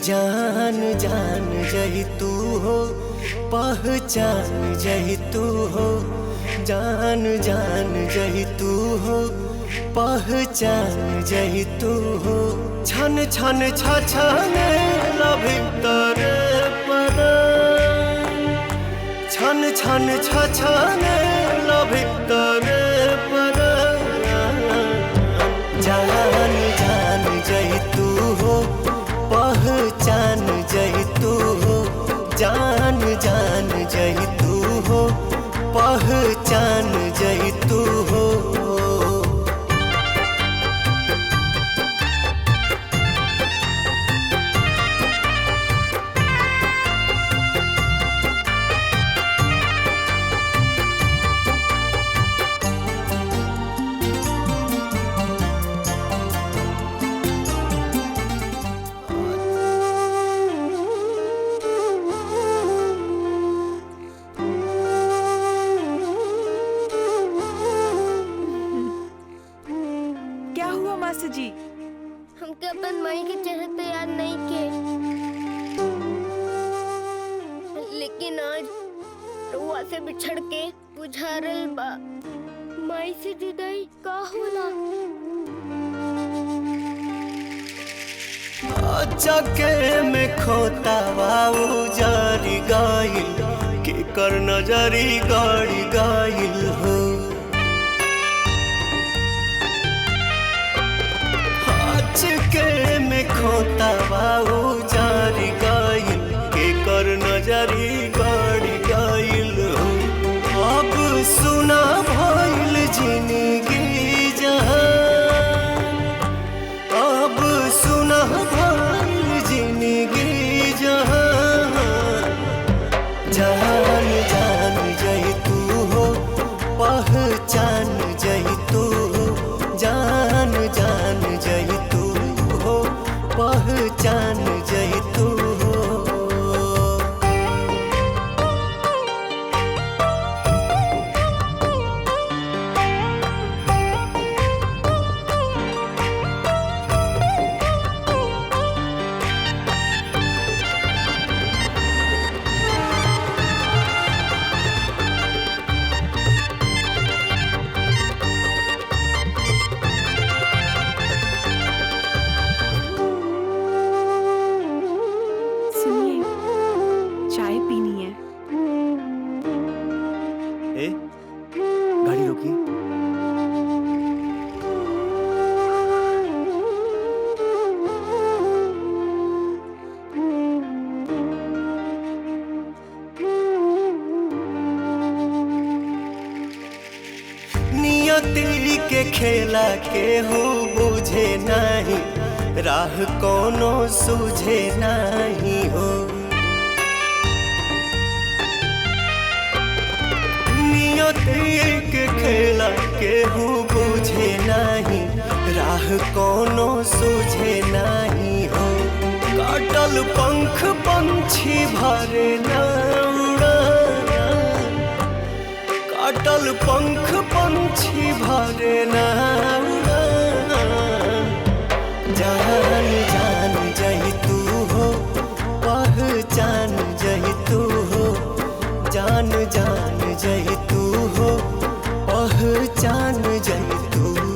जान जान जही तू हो, पहचान जही तू हो। जान जान जही तू हो, पहचान जही तू हो। छन छन छछने भीतर परान, छन छन छछने भीतर परान। जान जान जही तू हो, पहचान जही तू हो। जान जान जही तू हो, पहचान जही तू हो। जी हमके अपन माई के चेहरे तो याद नहीं के, लेकिन आज रुआ से बिछड़ के बुझारल बा। माई से जुदाई का होला। चके में खोता बाबू जारी गाइल के कर नजरी गाड़ी गाइल हो। चके में खोता बाबू जारी गाइल के कर नजरी गाड़ी गाइल हो। अब सुना भइल जिंदगी जहान, अब सुना भइल जिंदगी जहान। जान जान जही तू हो, पहचान जही तू हो। जान जान जही तू हो, पहचान जही तू हो। गाड़ी रोकी। नियति के खेला के हो बुझे नहीं, राह कोनो सूझे नहीं हो। के खेला केहू बुझे नहीं, राह कोनो सूझे नहीं हो। काटल पंख पंछी भरे न उड़ान, काटल पंख पंछी भरे न उड़ान। जान जान जही तू हो, पहचान जही तू हो। जान जान जही तू हो, पहचान जही तू।